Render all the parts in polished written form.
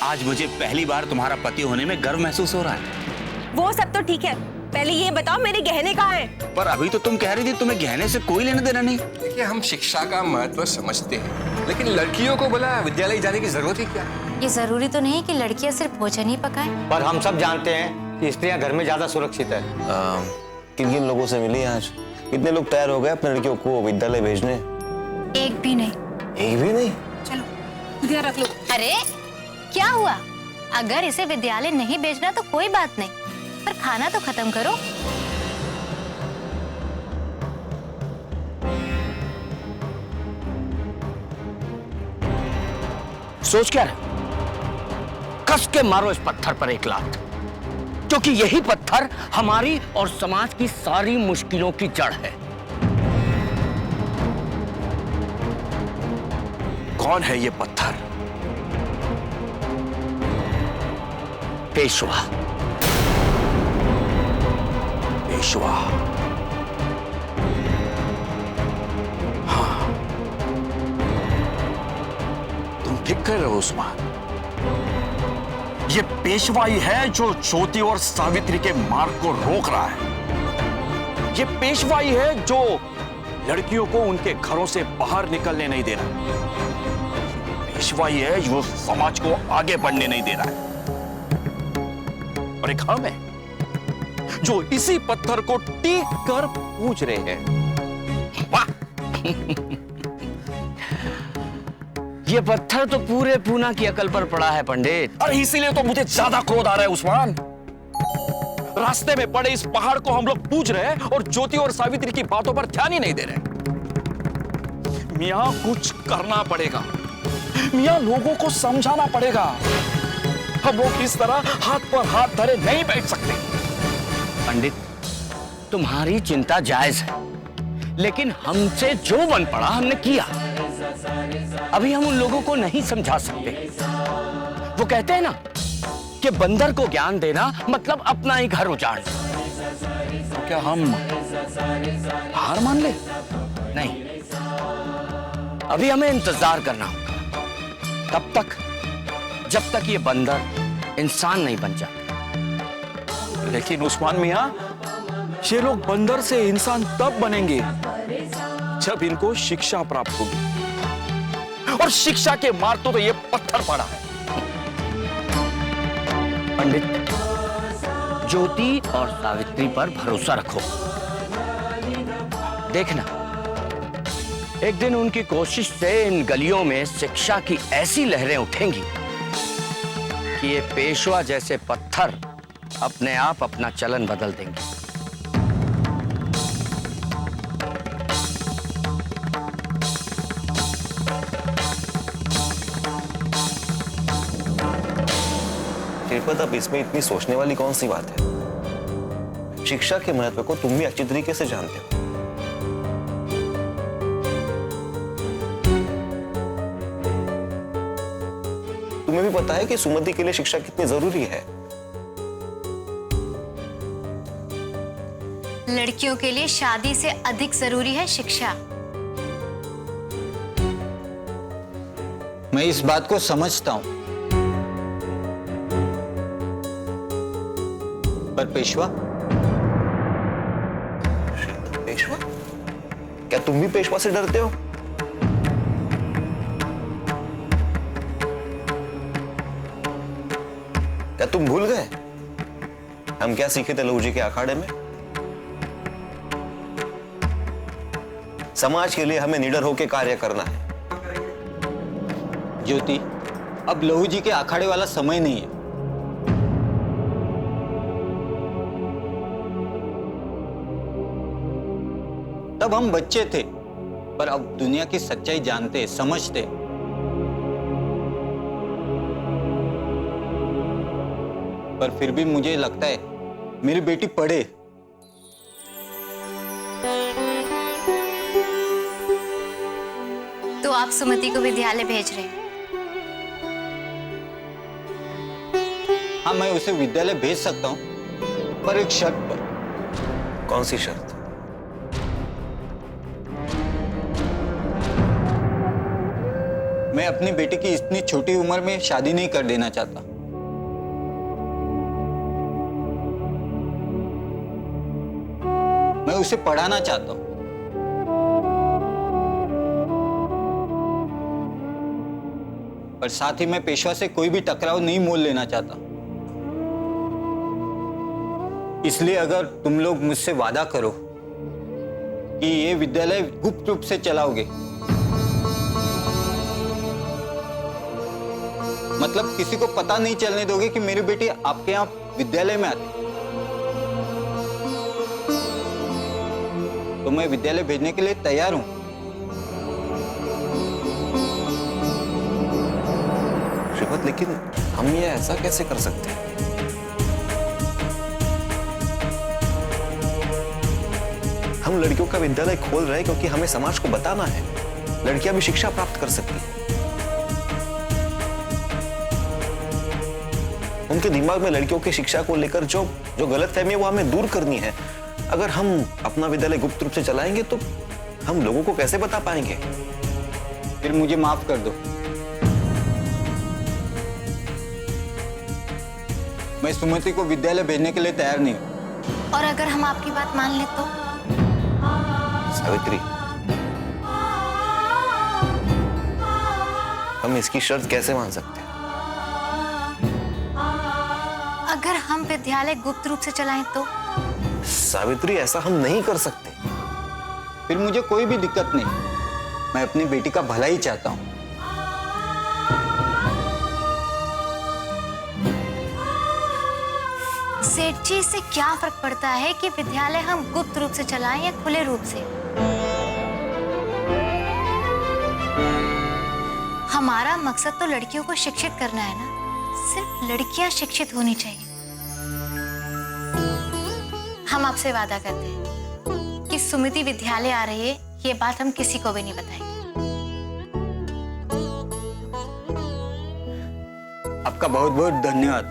आज मुझे पहली बार तुम्हारा पति होने में गर्व महसूस हो रहा है। वो सब तो ठीक है, पहले ये बताओ मेरे गहने कहाँ हैं? पर अभी तो तुम कह रही थी तुम्हें गहने से कोई लेना देना नहीं। देखिए, हम शिक्षा का महत्व समझते हैं, लेकिन लड़कियों को भला विद्यालय जाने की जरूरत ही क्या? ये जरूरी तो नहीं कि लड़कियां सिर्फ भोजन ही पकाएं। पर हम सब जानते हैं कि स्त्रियां घर में ज्यादा सुरक्षित है। किन किन लोगों से मिली आज? कितने लोग तैयार हो गए अपने लड़कियों को विद्यालय भेजने? एक भी नहीं। एक भी नहीं? चलो ध्यान रख लो। अरे क्या हुआ? अगर इसे विद्यालय नहीं भेजना तो कोई बात नहीं, पर खाना तो खत्म करो। सोच क्या रहे? कस के मारो इस पत्थर पर एक लात, क्योंकि यही पत्थर हमारी और समाज की सारी मुश्किलों की जड़ है। कौन है ये पत्थर? पेशवा। पेशवा। हाँ, तुम ठीक कह रहे हो उस्मान। ये पेशवा ही है जो ज्योति और सावित्री के मार्ग को रोक रहा है। ये पेशवा ही है जो लड़कियों को उनके घरों से बाहर निकलने नहीं दे रहा। पेशवा ही है जो समाज को आगे बढ़ने नहीं दे रहा है। और एक हम है जो इसी पत्थर को टीक कर पूछ रहे हैं। वाह! ये पत्थर तो पूरे पूना की अकल पर पड़ा है पंडित। अरे इसीलिए तो मुझे ज्यादा क्रोध आ रहा है उस्मान। रास्ते में पड़े इस पहाड़ को हम लोग पूज रहे हैं और ज्योति और सावित्री की बातों पर ध्यान ही नहीं दे रहे। मियां कुछ करना पड़ेगा। मियां लोगों को समझाना पड़ेगा। हम लोग इस तरह हाथ पर हाथ धरे नहीं बैठ सकते। पंडित, तुम्हारी चिंता जायज है, लेकिन हमसे जो बन पड़ा हमने किया। अभी हम उन लोगों को नहीं समझा सकते। वो कहते हैं ना कि बंदर को ज्ञान देना मतलब अपना ही घर उजाड़ना। तो क्या हम हार मान ले? नहीं, अभी हमें इंतजार करना होगा, तब तक जब तक ये बंदर इंसान नहीं बन जाता। लेकिन उस्मान मियां, ये लोग बंदर से इंसान तब बनेंगे जब इनको शिक्षा प्राप्त होगी, और शिक्षा के मार्ग तो ये पत्थर पड़ा है। पंडित, ज्योति और सावित्री पर भरोसा रखो। देखना, एक दिन उनकी कोशिश से इन गलियों में शिक्षा की ऐसी लहरें उठेंगी कि ये पेशवा जैसे पत्थर अपने आप अपना चलन बदल देंगे। श्रीपद, अब इसमें इतनी सोचने वाली कौन सी बात है? शिक्षा के महत्व को तुम भी अच्छी तरीके से जानते हो। तुम्हें भी पता है कि सुमति के लिए शिक्षा कितनी जरूरी है। लड़कियों के लिए शादी से अधिक जरूरी है शिक्षा। मैं इस बात को समझता हूं, पर पेशवा? पेशवा? क्या तुम भी पेशवा से डरते हो? क्या तुम भूल गए हम क्या सीखे थे लहू जी के अखाड़े में? समाज के लिए हमें निडर होकर कार्य करना है। ज्योति, अब लहू जी के अखाड़े वाला समय नहीं है। तब हम बच्चे थे, पर अब दुनिया की सच्चाई जानते, समझते। पर फिर भी मुझे लगता है मेरी बेटी पढ़े। तो आप सुमति को विद्यालय भेज रहे हैं? हाँ, मैं उसे विद्यालय भेज सकता हूं, पर एक शर्त पर। कौन सी शर्त? मैं अपनी बेटी की इतनी छोटी उम्र में शादी नहीं कर देना चाहता। मैं उसे पढ़ाना चाहता हूं। पर साथ ही मैं पेशवा से कोई भी टकराव नहीं मोल लेना चाहता। इसलिए अगर तुम लोग मुझसे वादा करो कि ये विद्यालय गुप्त रूप से चलाओगे, मतलब किसी को पता नहीं चलने दोगे कि मेरी बेटी आपके यहाँ विद्यालय में आती, तो मैं विद्यालय भेजने के लिए तैयार हूं। श्रीपत, लेकिन हम ये ऐसा कैसे कर सकते हैं? हम लड़कियों का विद्यालय खोल रहे हैं क्योंकि हमें समाज को बताना है लड़कियां भी शिक्षा प्राप्त कर सकती हैं। उनके दिमाग में लड़कियों की शिक्षा को लेकर जो गलतफहमी है वो हमें दूर करनी है। अगर हम अपना विद्यालय गुप्त रूप से चलाएंगे तो हम लोगों को कैसे बता पाएंगे? फिर मुझे माफ कर दो। मैं सुमति को विद्यालय भेजने के लिए तैयार नहीं हूं। और अगर हम आपकी बात मान ले तो? सावित्री, हम इसकी शर्त कैसे मान सकते हैं? अगर हम विद्यालय गुप्त रूप से चलाएं तो? सावित्री, ऐसा हम नहीं कर सकते। फिर मुझे कोई भी दिक्कत नहीं। मैं अपनी बेटी का भला ही चाहता हूं। सेठ जी, इससे क्या फर्क पड़ता है कि विद्यालय हम गुप्त रूप से चलाएं या खुले रूप से? हमारा मकसद तो लड़कियों को शिक्षित करना है ना। सिर्फ लड़कियां शिक्षित होनी चाहिए। हम आपसे वादा करते हैं कि सुमिति विद्यालय आ रही है, ये बात हम किसी को भी नहीं बताएंगे। आपका बहुत बहुत धन्यवाद।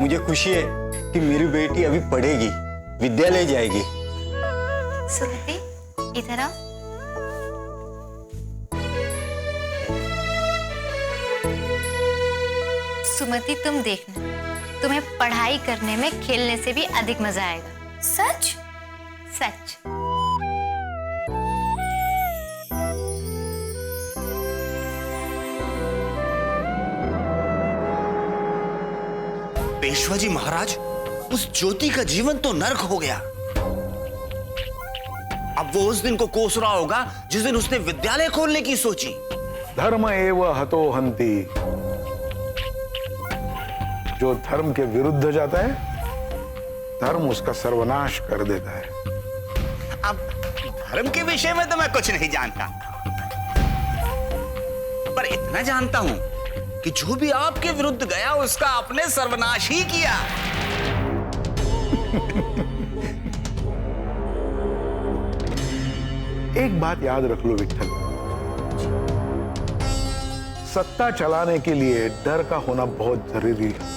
मुझे खुशी है कि मेरी बेटी अभी पढ़ेगी, विद्यालय जाएगी। सुमिति, इधर आओ। सुमति, तुम देखना, तुम्हें पढ़ाई करने में खेलने से भी अधिक मजा आएगा। सच? सच। पेशवा जी महाराज, उस ज्योति का जीवन तो नर्क हो गया। अब वो उस दिन को कोस रहा होगा जिस दिन उसने विद्यालय खोलने की सोची। धर्म एव हतो हन्ति। जो धर्म के विरुद्ध जाता है, धर्म उसका सर्वनाश कर देता है। अब धर्म के विषय में तो मैं कुछ नहीं जानता, पर इतना जानता हूं कि जो भी आपके विरुद्ध गया उसका आपने सर्वनाश ही किया। एक बात याद रख लो विठ्ठल, सत्ता चलाने के लिए डर का होना बहुत जरूरी है।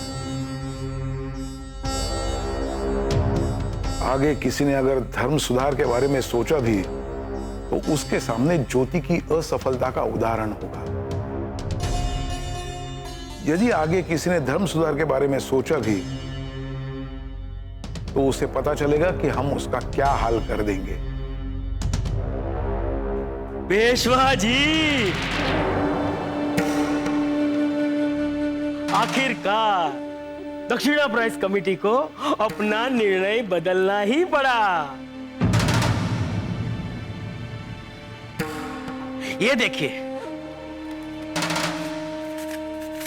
आगे किसी ने अगर धर्म सुधार के बारे में सोचा भी तो उसके सामने ज्योति की असफलता का उदाहरण होगा। यदि आगे किसी ने धर्म सुधार के बारे में सोचा भी तो उसे पता चलेगा कि हम उसका क्या हाल कर देंगे। पेशवा जी, आखिरकार दक्षिणा प्राइज कमेटी को अपना निर्णय बदलना ही पड़ा। ये देखिए,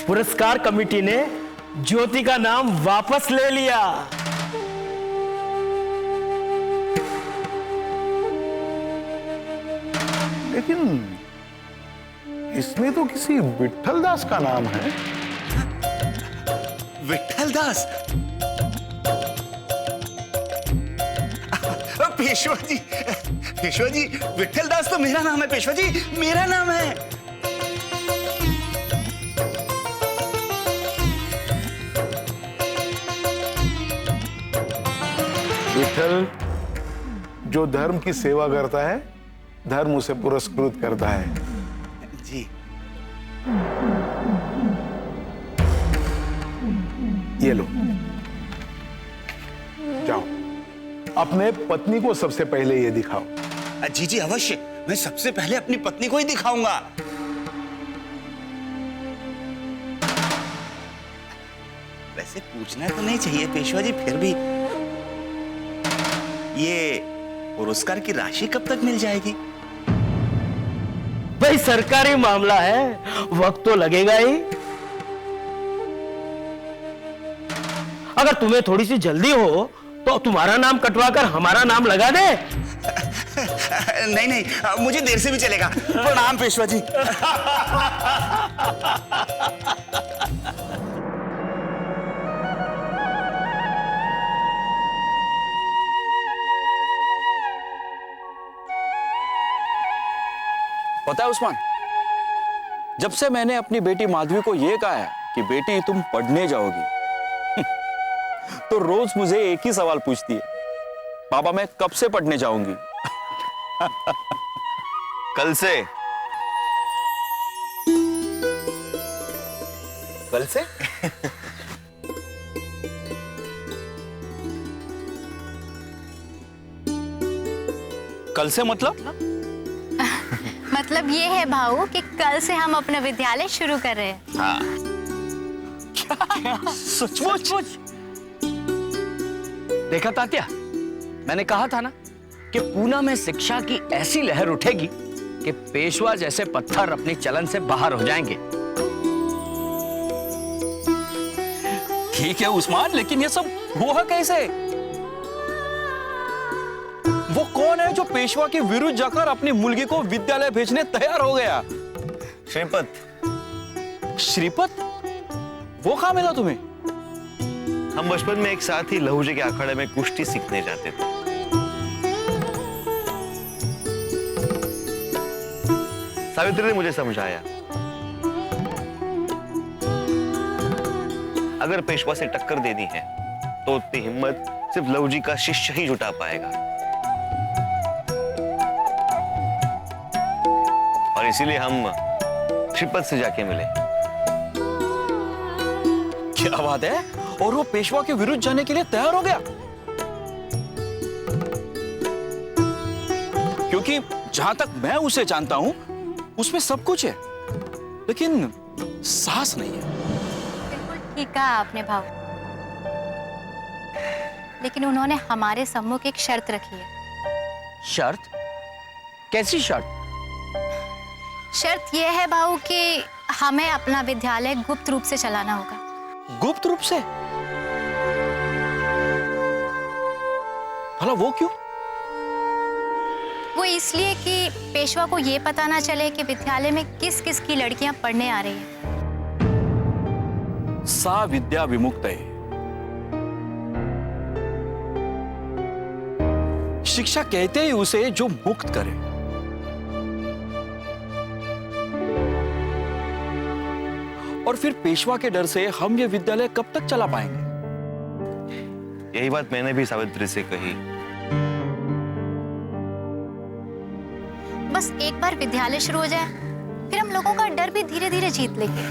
पुरस्कार कमेटी ने ज्योति का नाम वापस ले लिया। लेकिन इसमें तो किसी विठ्ठल दास का नाम है। विठ्ठल दास? पेशवा जी, विठ्ठल दास तो मेरा नाम है। पेशवा जी, मेरा नाम है। विठ्ठल, जो धर्म की सेवा करता है धर्म उसे पुरस्कृत करता है। जी। ये लो, जाओ अपने पत्नी को सबसे पहले ये दिखाओ। जी जी अवश्य, मैं सबसे पहले अपनी पत्नी को ही दिखाऊंगा। वैसे पूछना तो नहीं चाहिए पेशवा जी, फिर भी ये पुरस्कार की राशि कब तक मिल जाएगी? भाई सरकारी मामला है, वक्त तो लगेगा ही। अगर तुम्हें थोड़ी सी जल्दी हो तो तुम्हारा नाम कटवाकर हमारा नाम लगा दे। नहीं नहीं, मुझे देर से भी चलेगा। प्रणाम पेशवा जी। पता है उस्मान, जब से मैंने अपनी बेटी माधवी को यह कहा है कि बेटी तुम पढ़ने जाओगी तो रोज मुझे एक ही सवाल पूछती है, पापा मैं कब से पढ़ने जाऊंगी? कल से। कल से? कल से मतलब ये है भाऊ कि कल से हम अपना विद्यालय शुरू कर रहे हैं। सचमुच? देखा तात्या, मैंने कहा था ना कि पूना में शिक्षा की ऐसी लहर उठेगी कि पेशवा जैसे पत्थर अपनी चलन से बाहर हो जाएंगे। ठीक है उस्मान, लेकिन ये सब हुआ कैसे? वो कौन है जो पेशवा के विरुद्ध जाकर अपनी मुलगी को विद्यालय भेजने तैयार हो गया? श्रीपत। श्रीपत? वो कहाँ मिला तुम्हें? हम बचपन में एक साथ ही लहू जी के अखाड़े में कुश्ती सीखने जाते थे। सावित्री ने मुझे समझाया, अगर पेशवा से टक्कर देनी है तो उतनी हिम्मत सिर्फ लहू जी का शिष्य ही जुटा पाएगा, और इसीलिए हम श्रीपत से जाके मिले। क्या बात है? और वो पेशवा के विरुद्ध जाने के लिए तैयार हो गया? क्योंकि जहां तक मैं उसे जानता हूं उसमें सब कुछ है, लेकिन साहस नहीं है। बिल्कुल ठीक कहा आपने भाऊ, लेकिन उन्होंने हमारे सम्मुख एक शर्त रखी है। शर्त? कैसी शर्त? शर्त यह है भाऊ कि हमें अपना विद्यालय गुप्त रूप से चलाना होगा। गुप्त रूप से? भला वो क्यों? वो इसलिए कि पेशवा को ये पता ना चले कि विद्यालय में किस किस की लड़कियां पढ़ने आ रही हैं। सा विद्या विमुक्त है। शिक्षा कहते ही उसे जो मुक्त करे। और फिर पेशवा के डर से हम ये विद्यालय कब तक चला पाएंगे? यही बात मैंने भी सावित्री से कही। बस एक बार विद्यालय शुरू हो जाए, फिर हम लोगों का डर भी धीरे धीरे जीत लेंगे।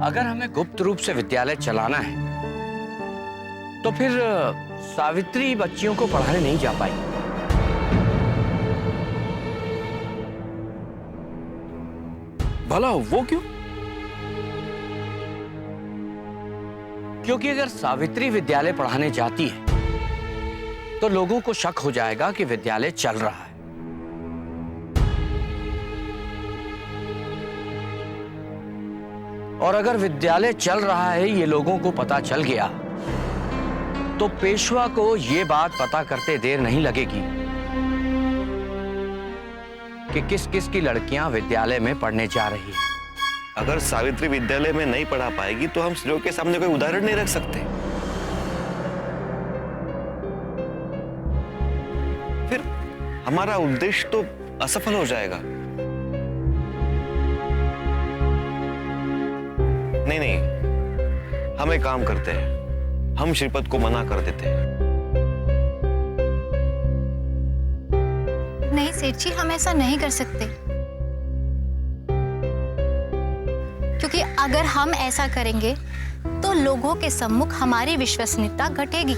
अगर हमें गुप्त रूप से विद्यालय चलाना है तो फिर सावित्री बच्चियों को पढ़ाने नहीं जा पाई। भला वो क्यों? क्योंकि अगर सावित्री विद्यालय पढ़ाने जाती है तो लोगों को शक हो जाएगा कि विद्यालय चल रहा है। और अगर विद्यालय चल रहा है ये लोगों को पता चल गया तो पेशवा को ये बात पता करते देर नहीं लगेगी कि किस किस की लड़कियां विद्यालय में पढ़ने जा रही हैं। अगर सावित्री विद्यालय में नहीं पढ़ा पाएगी तो हम स्त्रियों के सामने कोई उदाहरण नहीं रख सकते। फिर हमारा उद्देश्य तो असफल हो जाएगा। नहीं नहीं, हम एक काम करते हैं, हम श्रीपत को मना कर देते हैं। नहीं सेठ जी, हम ऐसा नहीं कर सकते, क्योंकि अगर हम ऐसा करेंगे तो लोगों के सम्मुख हमारी विश्वसनीयता घटेगी।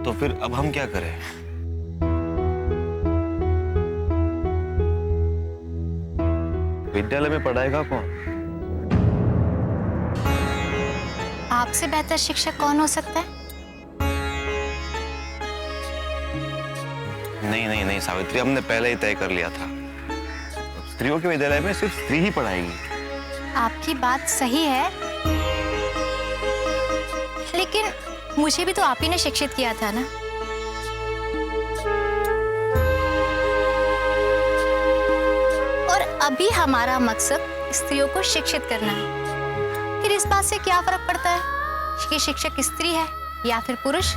तो फिर अब हम क्या करें? विद्यालय में पढ़ाएगा कौन? आपसे बेहतर शिक्षक कौन हो सकता है? नहीं नहीं नहीं सावित्री, हमने पहले ही तय कर लिया था। स्त्रियों के विद्यालय में सिर्फ स्त्री ही पढ़ाएगी। आपकी बात सही है, लेकिन मुझे भी तो आप ही ने शिक्षित किया था ना। और अभी हमारा मकसद स्त्रियों को शिक्षित करना है। फिर इस बात से क्या फर्क पड़ता है कि शिक्षक स्त्री है या फिर पुरुष?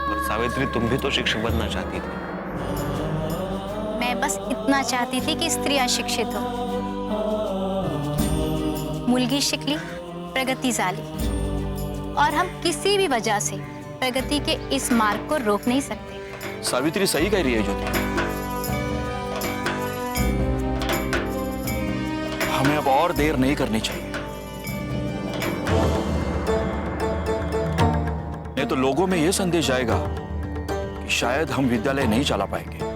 और सावित्री, तुम भी तो शिक्षक बनना चाहती थी। मैं बस इतना चाहती थी कि स्त्रियां शिक्षित हो। मुलगी शिकली प्रगति जाली, और हम किसी भी वजह से प्रगति के इस मार्ग को रोक नहीं सकते। सावित्री सही कह रही है ज्योति। हमें अब और देर नहीं करनी चाहिए, नहीं तो लोगों में यह संदेश आएगा कि शायद हम विद्यालय नहीं चला पाएंगे।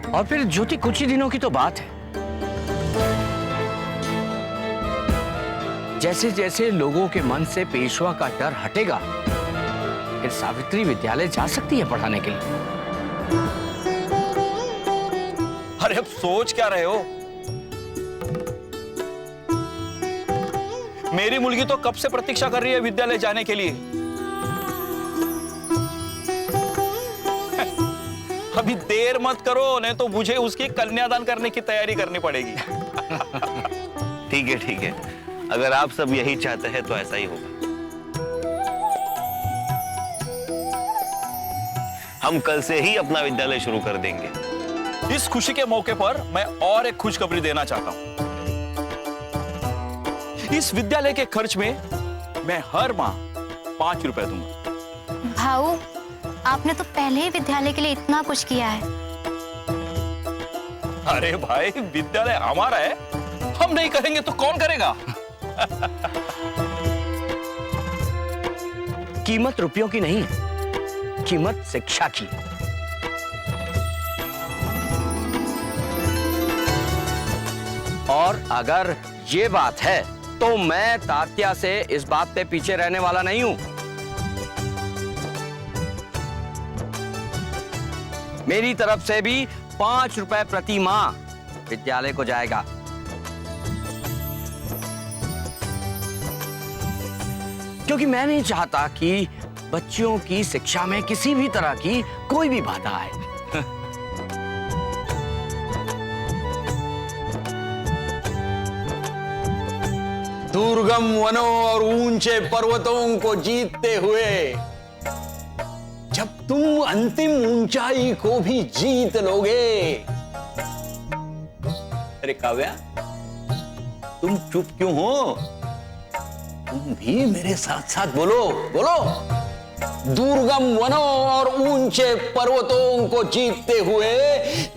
और फिर ज्योति, कुछ ही दिनों की तो बात है। जैसे जैसे लोगों के मन से पेशवा का डर हटेगा, फिर सावित्री विद्यालय जा सकती है पढ़ाने के लिए। अरे अब सोच क्या रहे हो? मेरी मुलगी तो कब से प्रतीक्षा कर रही है विद्यालय जाने के लिए। अभी देर मत करो, नहीं तो मुझे उसकी कन्यादान करने की तैयारी करनी पड़ेगी। ठीक है ठीक है, अगर आप सब यही चाहते हैं तो ऐसा ही होगा। हम कल से ही अपना विद्यालय शुरू कर देंगे। इस खुशी के मौके पर मैं और एक खुशखबरी देना चाहता हूं। इस विद्यालय के खर्च में मैं हर माह 5 रुपए दूंगा। भाऊ, आपने तो पहले ही विद्यालय के लिए इतना कुछ किया है। अरे भाई, विद्यालय हमारा है, हम नहीं करेंगे तो कौन करेगा? कीमत रुपयों की नहीं, कीमत शिक्षा की। और अगर ये बात है तो मैं तात्या से इस बात पे पीछे रहने वाला नहीं हूं। मेरी तरफ से भी 5 रुपए प्रति माह विद्यालय को जाएगा। क्योंकि मैं नहीं चाहता कि बच्चियों की शिक्षा में किसी भी तरह की कोई भी बाधा आए। दुर्गम वनों और ऊंचे पर्वतों को जीतते हुए जब तुम अंतिम ऊंचाई को भी जीत लोगे। अरे काव्या, तुम चुप क्यों हो? तुम भी मेरे साथ साथ बोलो बोलो। दुर्गम वनों और ऊंचे पर्वतों को जीतते हुए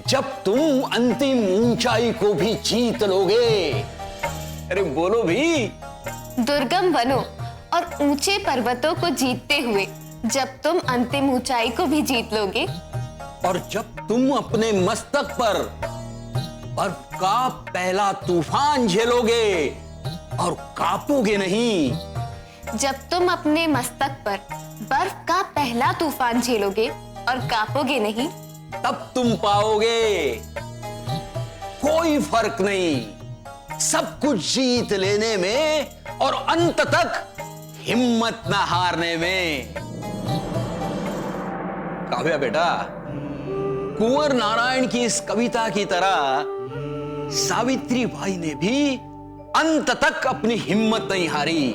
जब तुम अंतिम ऊंचाई को भी जीत लोगे। अरे बोलो भी। दुर्गम वनों और ऊंचे पर्वतों को जीतते हुए जब तुम अंतिम ऊंचाई को भी जीत लोगे। और जब तुम अपने मस्तक पर बर्फ का पहला तूफान झेलोगे और कांपोगे नहीं। जब तुम अपने मस्तक पर बर्फ का पहला तूफान झेलोगे और कांपोगे नहीं, तब तुम पाओगे कोई फर्क नहीं, सब कुछ जीत लेने में और अंत तक हिम्मत ना हारने में। काव्या बेटा, कुंवर नारायण की इस कविता की तरह सावित्री बाई ने भी अंत तक अपनी हिम्मत नहीं हारी।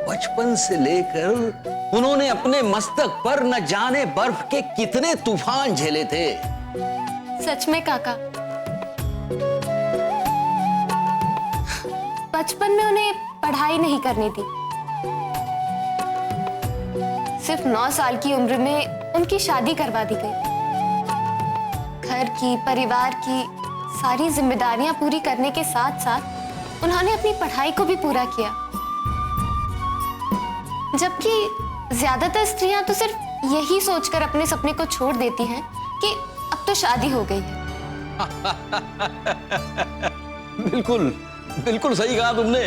बचपन से लेकर उन्होंने अपने मस्तक पर न जाने बर्फ के कितने तूफान झेले थे। सच में काका, बचपन में उन्हें पढ़ाई नहीं करनी थी। सिर्फ 9 साल की उम्र में उनकी शादी करवा दी गई। घर की, परिवार की सारी जिम्मेदारियां पूरी करने के साथ साथ उन्होंने अपनी पढ़ाई को भी पूरा किया। जबकि ज्यादातर स्त्रियां तो सिर्फ यही सोचकर अपने सपने को छोड़ देती हैं कि अब तो शादी हो गई है। बिल्कुल बिल्कुल सही कहा तुमने।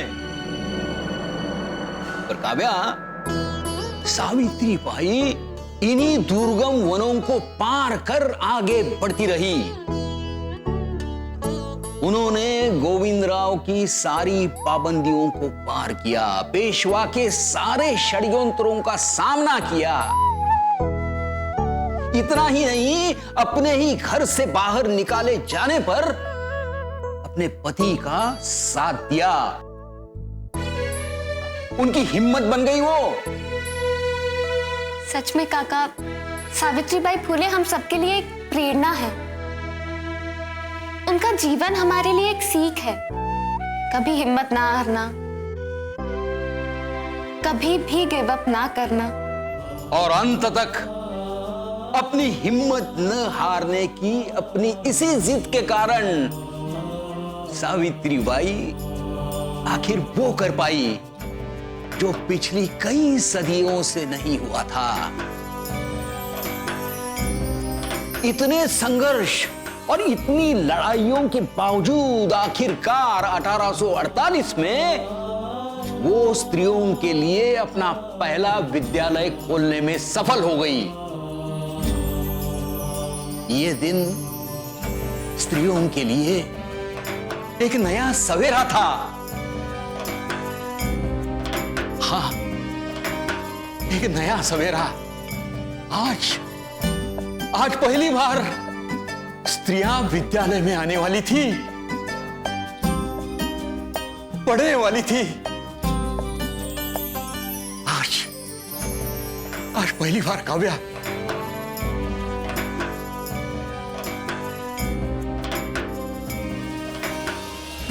पर काव्या, सावित्री बाई इन्हीं दुर्गम वनों को पार कर आगे बढ़ती रही। उन्होंने गोविंदराव की सारी पाबंदियों को पार किया, पेशवा के सारे षड्यंत्रों का सामना किया। इतना ही नहीं, अपने ही घर से बाहर निकाले जाने पर अपने पति का साथ दिया। उनकी हिम्मत बन गई वो। सच में काका, सावित्रीबाई फुले हम सबके लिए एक प्रेरणा है। उनका जीवन हमारे लिए एक सीख है। कभी हिम्मत ना हारना, कभी भी गिव अप ना करना, और अंत तक अपनी हिम्मत न हारने की अपनी इसी जिद के कारण सावित्रीबाई आखिर वो कर पाई जो पिछली कई सदियों से नहीं हुआ था। इतने संघर्ष और इतनी लड़ाइयों के बावजूद आखिरकार 1848 में वो स्त्रियों के लिए अपना पहला विद्यालय खोलने में सफल हो गई। ये दिन स्त्रियों के लिए एक नया सवेरा था। हाँ, एक नया सवेरा। आज पहली बार स्त्रियां विद्यालय में आने वाली थी, पढ़ने वाली थी। आज पहली बार काव्या।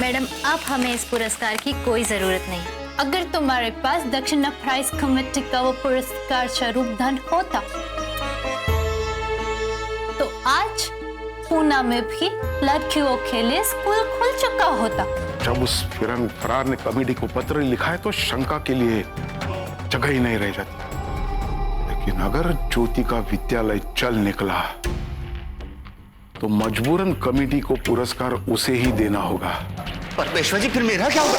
मैडम, अब हमें इस पुरस्कार की कोई जरूरत नहीं। अगर तुम्हारे पास दक्षिणा प्राइज कमेटी का वो पुरस्कार स्वरूप धन होता तो आज पूना में भी लड़कियों के लिए स्कूल खुल चुका होता। जब उस फरार ने कमेटी को पत्र लिखा है तो शंका के लिए जगह ही नहीं रह जाती। लेकिन अगर ज्योति का विद्यालय चल निकला तो मजबूरन कमेटी को पुरस्कार उसे ही देना होगा। पर पेशवा जी, फिर मेरा क्या होगा?